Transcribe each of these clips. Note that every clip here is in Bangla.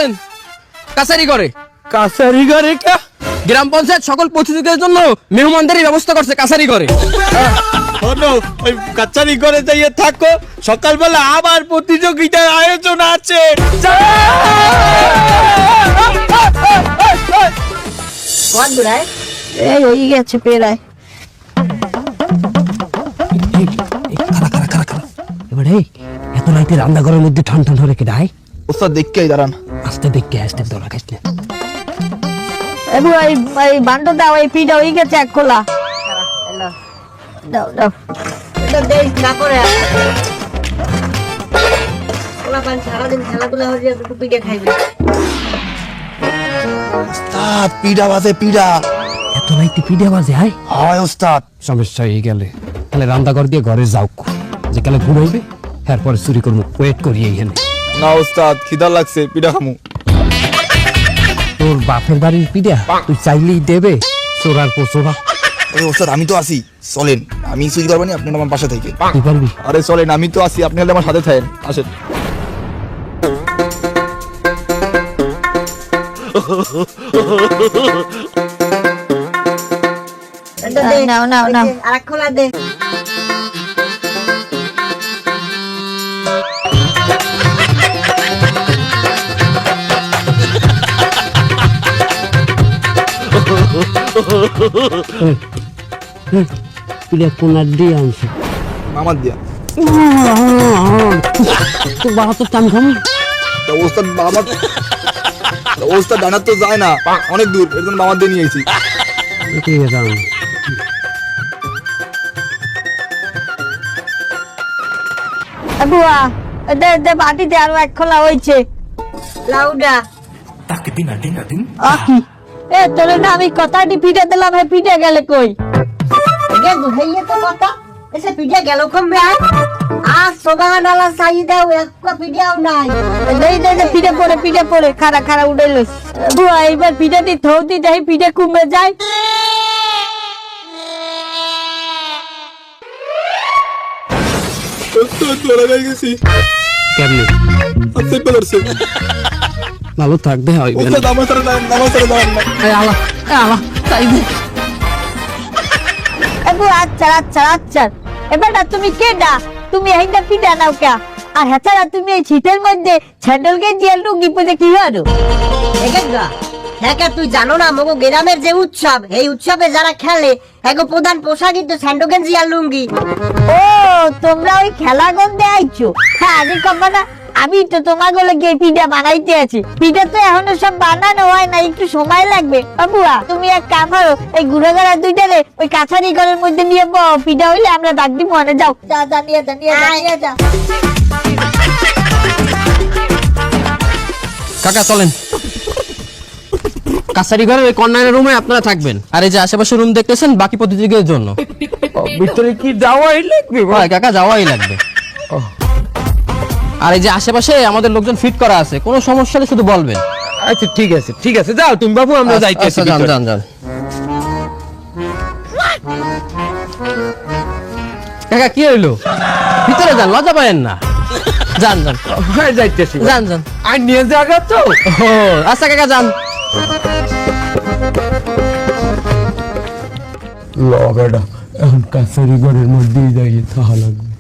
চলেন কাছারি করে। কাছারি ঘরে কে? গ্রাম পঞ্চায়েত সকল প্রতিযোগিতার জন্য মেহমানদারির ব্যবস্থা করছে কাছারি করে। শোনো, ওই কাছারি ঘরে যাইয়ে থাকো, সকালবেলা আবার প্রতিযোগিতার আয়োজন আছে। এই হয়ে গেছে পেরায়। এবারে এত রাইতে রান্নাঘরের মধ্যে ঠান ঠান ধরে কেডাই ওস্তাদ দেখকেই দাঁড়ান। আস্তে দেখকে আসতে দৌড়া খাইতে এবু এই বান্ড দাও, এই পিঠা হয়ে গেছে এক খোলা। দাও দাও, এটা দেই না করে ওলা পান সারাদিন খেলাধুলা হয়ে যায়, একটু পিঠা খাইবে। ওস্তাদ পিড়া বাজে, পিড়া। এত রাইতে পিঠে বাজে হাই হয় ওস্তাদ। সমস্যা হয়ে গেলে তাহলে রান্নাঘর দিয়ে ঘরে যাও, যে কালে ঘুমাইবে এরপরে চুরি করবো, ওয়েট করি এইখানে। না ওস্তাদ, খিদা লাগছে, পিড়া খামু। তোর বাপের বাড়ির পিঠা তুই চাইলেই দেবে, চোরার পোচোরা। আরে ওস্তাদ আমি তো আসি, চলেন। আমি চুরি করবো না, আপনি আমার বাসা থেকে। তুই পারবি? আরে চলেন, আমি তো আসি, আপনি হলে আমার সাথে থাকেন, আসেন। নাও নাও নাও, আরেক খোলা দে। পিঠা কোনার দিয়ে আনছে আমার দিয়া। তোর বাবা তো টান খামি। তা ওস্তাদ আমার, ওস্তাদ ডানার তো যায় না, অনেক দূর, এর জন্য মামার দিয়ে নিয়ে এসেছি। ঠিক আছে আমি বুয়া দে দে, বাটিতে আরো এক খোলা হয়েছে। লাউডা তাকে দিন না দিন না দিন আকি এ তোরে না আমি কথাটি পিঠে দিলাম, হে পিঠে গেলে কই? এগে দুহাইয়ে তো কথা, এসে পিঠে গেল কমবে। আর সোগানালা সাই দাও, একটা পিঠেও নাই। দেই দে দে, পিঠে পড়ে খাড়া খাড়া উড়ে লইস। বুয়া এইবার পিঠেটি থৌতি যাই, পিঠে কমবে যায়। ওস্তাদ ধরা হয়ে গেছি। কেমনি আপনি বলছে ভালো থাকবে হয় ওস্তাদ আমার সাথে দাঁড়ান, আমার সাথে দাঁড়ান না। আলা আলা তাই দে। এবু আচ্ছা আচ্ছা আচ্ছা, এবার তুমি কেডা? তুমি এইটা পিঠা নাও কে? আর হেতারা তুমি এই শীতের মধ্যে স্যান্ডেলকে জিয়াল লুঙ্গি পরে কি হারো? এগেগা হ্যাঁ, তুই জানো না মগো গ্রামের যে উৎসব, এই উৎসবে যারা খেলে এগো প্রধান পোশাক কিন্তু স্যান্ডো গেঞ্জি আর লুঙ্গি। ও তোমরা ওই খেলা গন্ধে আইছো? হ্যাঁ আগে কবা না, আমি তো তোমার গলে গিয়ে পিঠা বানাইতে আছি। পিঠা তো এখনো সব বানানো হয় না, একটু সময় লাগবে। বাবুয়া তুমি এক কাম করো, এই গুড়াগাড়া দুইটারে ওই কাছারি ঘরের মধ্যে নিয়ে পিঠা হইলে আমরা ডাক দিব। মনে যাও, যা জানিয়ে জানিয়ে জানিয়ে যা। কাকা চলেন কাছারি ঘরের ওই কর্নারের রুমে আপনারা থাকবেন, আর এই যে আশেপাশে রুম দেখতেছেন বাকি প্রতিযোগীদের জন্য। ভিতরে কি যাওয়াই লাগবে? হয় কাকা, যাওয়াই লাগবে। আর এই যে আশেপাশে আমাদের লোকজন ফিট করা আছে, কোনো সমস্যা হলে শুধু বলবেন। আচ্ছা ঠিক আছে ঠিক আছে, যাও তুমি বাবু, আমরা যাইতেছি। আচ্ছা, যান যান যান। কাকা কি হইলো? ভিতরে যান, লজ্জা পাবেন না। যান যান যাইতেছি, যান যান। আর নিয়ে যাগা তো। ও আচ্ছা কাকা যান। লগাটা এখন কাছারি ঘরের মধ্যেই যাইয়ে থাকা লাগবে।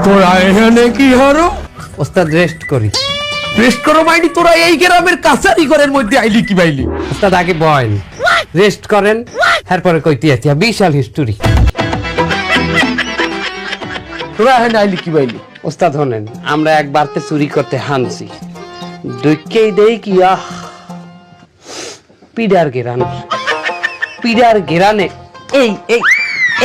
তোরা এখানে কি হারো? ওস্তাদ রেস্ট করি। রেস্ট করো মাইনি? তোরা এই গ্রামের কাছারি ঘরের মধ্যে আইলি কি বাইলি? ওস্তাদ আগে বয়েন, রেস্ট করেন, এরপরে কইতে আছি বিশাল হিস্টোরি। তোরা এখানে আইলি কি বাইলি? ওস্তাদ হলেন, আমরা একবারতে চুরি করতে হানছি, দুইকেই দেই কি আহ পিডার গেরান, পিডার গেরানে এই এই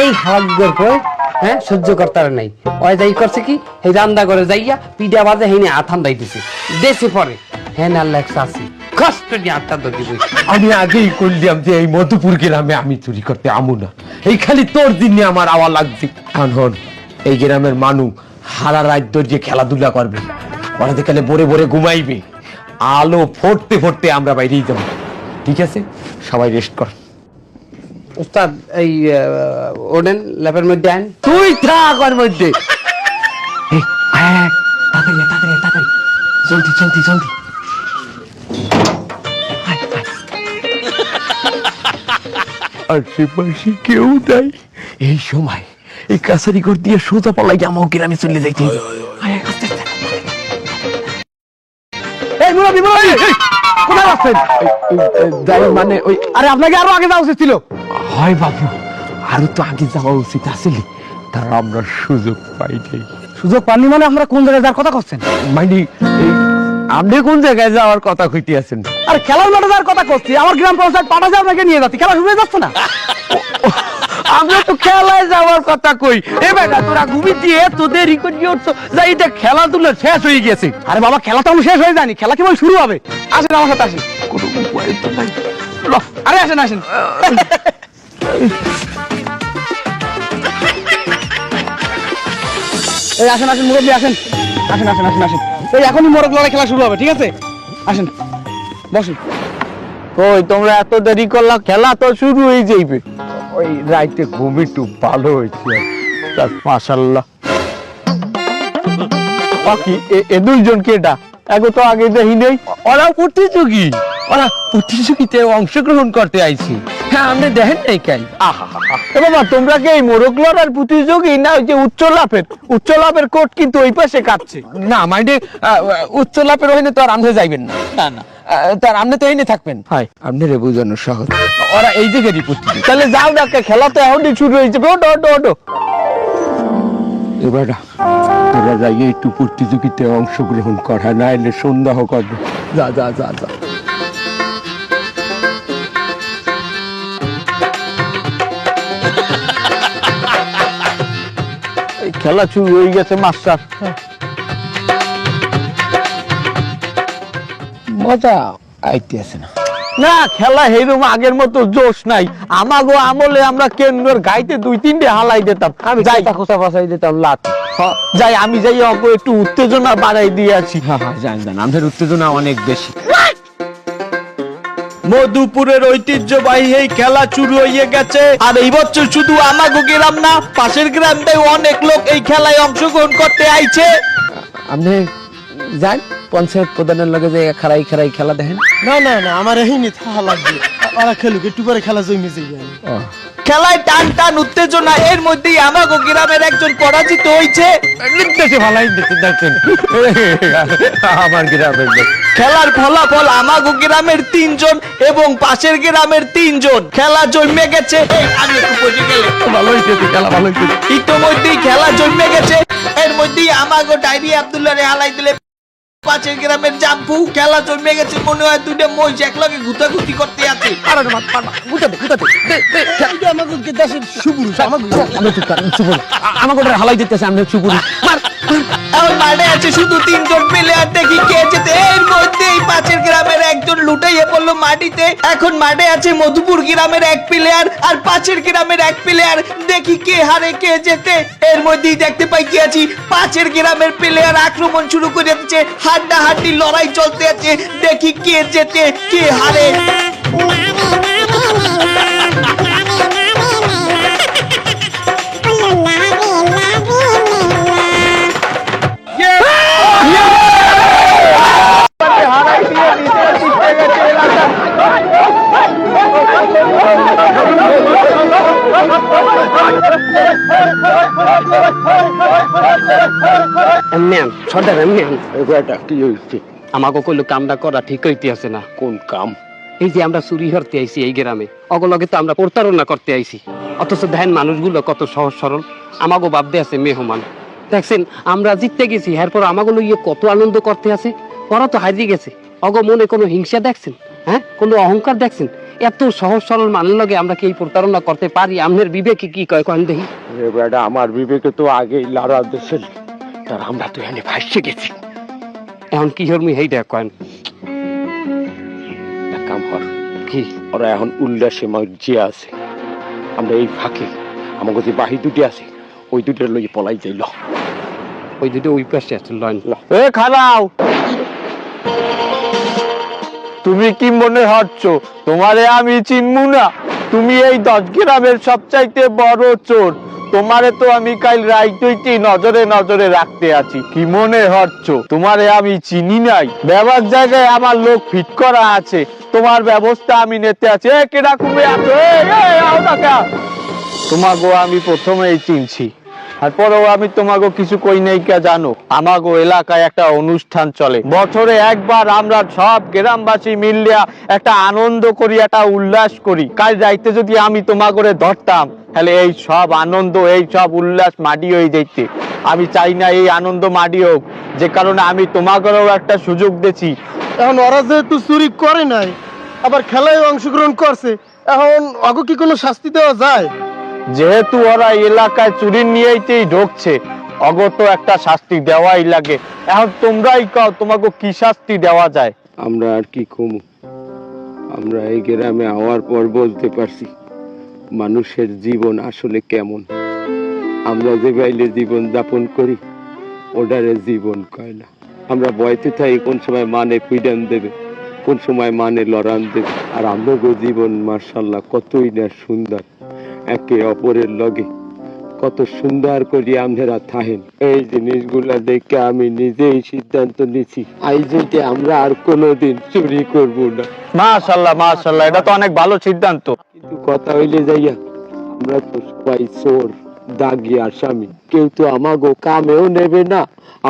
এই হাগর পর হ্যাঁ সহ্য করতে নাই। ওই যাই করছে কি, এই রান্না করে যাইয়া পিডা বাজে হেনে আথান দাইতেছে দেশে পরে হ্যাঁ না লেখা আছে কষ্ট নিয়ে আটটা দগি বই। আমি আগেই করলাম যে এই মধুপুর গ্রামে আমি চুরি করতে আমু না, এই খালি তোর দিনে আমার আওয়া লাগছে। এখন এই গ্রামের মানুষ হারা রাত যে খেলাধুলা করবে, ওরা খালি বরে বরে ঘুমাইবে, আলো ফুটতে ফুটতে আমরা বাইরেই যাবো। ঠিক আছে, সবাই রেস্ট কর। উস্তাদ এই ওডেন ল্যাপের মধ্যে আন। তুই থাক ওর মধ্যে। এই আয়, তাড়াতাড়ি তাড়াতাড়ি তাড়াতাড়ি, জলদি জলদি জলদি। আশেপাশে কেউ নাই। এই সময় এই কাছারি ঘর দিয়ে সোজা পালাই আমাকে গ্রামে চলে যাইতে হবে। আয়, আস্তে আস্তে। এই মুরব্বি মুরব্বি, কোথায় আছেন? যাই মানে ওই, আরে আপনাকে আরো আগে যাওয়া উচিত ছিল। হয় বাবু, আরো তো আগে যাওয়া উচিত আসলে, তার আমরা সুযোগ পাইনি। সুযোগ পাননি মানে আমরা কোন জায়গায় যাওয়ার কথা করছেন? মানে এই আপনি কোন জায়গায় যাওয়ার কথা কইতে আছেন? আর খেলার মাঠে যাওয়ার কথা করছি, আমার গ্রাম পঞ্চায়েত পাঠা যাও আপনাকে নিয়ে যাচ্ছি, খেলা শুরু হয়ে যাচ্ছে না। আমরা তো খেলায় যাওয়ার কথা কই। এ বেটা, তোরা ঘুমি দিয়ে এত দেরি করে উঠছো, যা এটা খেলাধুলা শেষ হয়ে গেছে। আরে বাবা, খেলা তো আমি শেষ হয়ে যায়নি, খেলা কেবল শুরু হবে। আসেন আমার সাথে আসেন। কোনো উপায় তো নাই। আরে আসেন আসেন। এই আসেন আসেন মুরব্বী, আসেন আসেন আসেন আসেন আসেন। এই এখনই মোরগ লড়াই খেলা শুরু হবে, ঠিক আছে? আসেন বসুন। ওই তোমরা এত দেরি করলা, খেলা তো শুরু হয়ে যাইবে। ওই রাইতে ঘুম একটু ভালো হয়েছে, মাশাআল্লাহ। বাকি এ দুইজন কেডা? এগো তো আগে দেখি নেই। ওরা প্রতিযোগী, ওরা প্রতিযোগিতায় অংশগ্রহণ করতে আইছি। হ্যাঁ, আপনি দেখেন নাই কেন? বাবা, তোমরা কি এই মোরগ লড়ার প্রতিযোগী না ওই যে উচ্চ লাভের? উচ্চ লাভের কোট কিন্তু ওই পাশে কাটছে। না মানে উচ্চ লাভের ওখানে তো আর আমনে যাইবেন না। না না, তার আমনে তো এইনে থাকবেন। হয় আপনি রে বুঝানো সহজ। ওরা এই জায়গারই প্রতিযোগী। তাহলে যাও ডাকে, খেলা তো এখনই শুরু হয়েছে। ওটো ওটো ওটো। এবার তোরা যাই একটু প্রতিযোগিতায় অংশগ্রহণ করা, না এলে সন্দেহ করবে। যা যা যা যা। খেলা শুরু হয়ে গেছে মাস্টার। মজা আইতেছে না। না, খেলা হেরম আগের মতো জোশ নাই। আমাগো আমলে আমরা কেন্দ্রের গাইতে 2-3টে হালাই দিতাম। আমি যাই খোসা ফাসাই দিতাম লাত। যাই আমি যাই অগো একটু উত্তেজনা বাড়াই দিয়েছি। হ্যাঁ হ্যাঁ, জান জান, আমাদের উত্তেজনা অনেক বেশি। মধুপুরের ঐতিহ্যবাহী এই খেলা শুরু হয়ে গেছে। আর এই বছর শুধু আমাগো গ্রাম না, পাশের গ্রাম থেকে অনেক লোক এই খেলায় অংশগ্রহণ করতে আইছে। আপনি যান পঞ্চায়েত প্রধানের লগে যে খারাই খারাই খেলা দেখেন। না না না, আমার এহিনি থাকা লাগবে। ওরা খেলুক, একটু পরে খেলা জমে যাই। খেলায় টান টান উত্তেজনা, এর মধ্যেই আমাগো গ্রামের একজন পরাজিত হয়েছে। নির্দেশে ভালাই দেখছেন আমার গ্রামের লোক। খেলার ফলাফল আমাগো গ্রামের 3 জন এবং পাশের গ্রামের 3 জন। খেলা জমে গেছে। এই, আমি একটু বসে গেলে ভালো হয়েছে, খেলা ভালো হয়েছে। ইতোমধ্যেই খেলা জমে গেছে। এর মধ্যেই আমাগো ডায়রি আব্দুল্লাহ রে হালাই দিলে পাশের গ্রামের জাম্পু। খেলা জমে গেছে, মনে হয় দুটো মহিষ একলগে গুতাগুতি করতে আছে। আমাকে দেশের সুপুরুষ আমাকে হালাই দিতেছে। আমরা সুপুরি এখন মাঠে আছে শুধু 3 জন প্লেয়ার, দেখি কে জেতে। এর মধ্যেই পাশের গ্রামের একজন লুটাইয়ে পড়লো মাটিতে। এখন মাঠে আছে মধুপুর গ্রামের 1 প্লেয়ার আর পাশের গ্রামের 1 প্লেয়ার, দেখি কে হারে কে জেতে। এর মধ্যেই দেখতে পাই কি আছি, পাশের গ্রামের প্লেয়ার আক্রমণ শুরু করে দিচ্ছে। হাড্ডাহাড্ডি লড়াই চলতে আছে, দেখি কে জেতে কে হারে। আমাকে কইলো কামটা করা ঠিক হইতে আছে না। কোন কাম? এই যে আমরা চুরি হরতে আইছি এই গ্রামে, অগলগে তো আমরা প্রতারণা করতে আইছি। অথচ দেখেন মানুষগুলো কত সহজ সরল, আমাগো ভাবতে আছে মেহমান। দেখছেন আমরা জিততে গেছি, এরপর আমাগুলো ইয়ে কত আনন্দ করতে আছে। ওরা তো হারিয়ে গেছে। অগ মনে কোনো হিংসা দেখছেন? হ্যাঁ, কোনো অহংকার দেখছেন? এত সহজ সরল মানুষের লগে আমরা কি এই প্রতারণা করতে পারি? আপনার বিবেকে কি কয় কয়েন দেখি? আমার বিবেকে তো আগেই লড়া দিয়েছিল, তার আমরা তো এখানে ফাঁসে গেছি। এখন কি হরমি হেইটা কয়েন কাম হর কি? ওরা এখন উল্লাসে মজ্জে আছে। আমরা এই ফাঁকে আমাকে যে বাহি দুটি আছে, ওই দুটির লই পলাই যাইল। ওই দুটো ওই পাশে আছে লয়ন। এ খারাও তুমি কি মনে হচ্ছ তোমারে আমি চিনমু না? তুমি এই 10 গ্রামের সবচাইতে বড় চোর। তোমারে তো আমি কাল রাইতেই নজরে নজরে রাখতে আছি। কি মনে হচ্ছ তোমারে আমি চিনি নাই? ব্যবহার জায়গায় আমার লোক ফিট করা আছে, তোমার ব্যবস্থা আমি নিতে আছি। কেডা কুমে আছো? আও না কা? তোমাগো আমি প্রথমেই চিনছি, তারপরেও আমি তোমাকে কিছু কই নাই কে জানো? আমাগো এলাকায় একটা অনুষ্ঠান চলে, বছরে একবার আমরা সব গ্রামবাসী মিলিয়া একটা আনন্দ করি, একটা উল্লাস করি। কাল যাইতে যদি আমি তোমাকে ধরতাম তাহলে এই সব আনন্দ, এই সব উল্লাস মাটি হয়ে যাইতে। আমি চাই না এই আনন্দ মাটি হোক, যে কারণে আমি তোমাকেও একটা সুযোগ দিচ্ছি। এখন ওরা যেহেতু চুরি করে নাই, আবার খেলায় অংশগ্রহণ করছে, এখন অগো কি কোনো শাস্তি দেওয়া যায়? যেহেতু ওরা এলাকায় চুরি নিয়েই ঢুকছে, অগত একটা শাস্তি দেওয়াই লাগে। এখন তোমরাই কও তোমাকে কি শাস্তি দেওয়া যায়? আমরা আর কি কমু? আমরা এই গ্রামে আওয়ার পর বলতে পারছি মানুষের জীবন আসলে কেমন। আমরা যে বাইলে জীবন যাপন করি ওটারে জীবন কয় না। আমরা বয়তে থাকি কোন সময় মানে পিডান দেবে, কোন সময় মানে লড়ান দেবে। আর আমাগো জীবন মার্শাল্লাহ কতই না সুন্দর, একে অপরের লগে কত সুন্দর করে আমরা থাকেন। এই জিনিসগুলা দেখে আমি নিজেই সিদ্ধান্ত নিছি আজ থেকে আমরা আর কোনোদিন চুরি করব না। মাশাআল্লাহ মাশাআল্লাহ, এটা তো অনেক ভালো সিদ্ধান্ত। কিন্তু কথা হইলে যাইয়া আমরা তো সবাই চোর, দাগি আসামি। কেউ তো আমাগো কামেও নেবে না,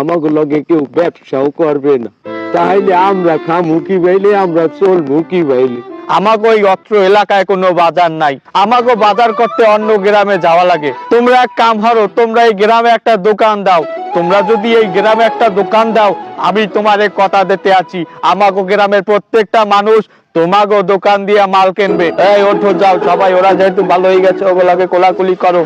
আমাগো লগে কেউ ব্যবসাও করবে না। তাহলে আমরা খামু কি বাইলে, আমরা চলবো কি বাইলে? আমাকে ওই অত্র এলাকায় কোনো বাজার নাই, আমাকে বাজার করতে অন্য গ্রামে যাওয়া লাগে। তোমরা এক কাম হারো, তোমরা এই গ্রামে একটা দোকান দাও। তোমরা যদি এই গ্রামে একটা দোকান দাও, আমি তোমারে কথা দিতে আছি, আমাকে গ্রামের প্রত্যেকটা মানুষ তোমাকে দোকান দিয়ে মাল কিনবে। এই ওঠো যাও সবাই, ওরা যেহেতু ভালো হয়ে গেছে ওগুলাকে কোলাকুলি করো।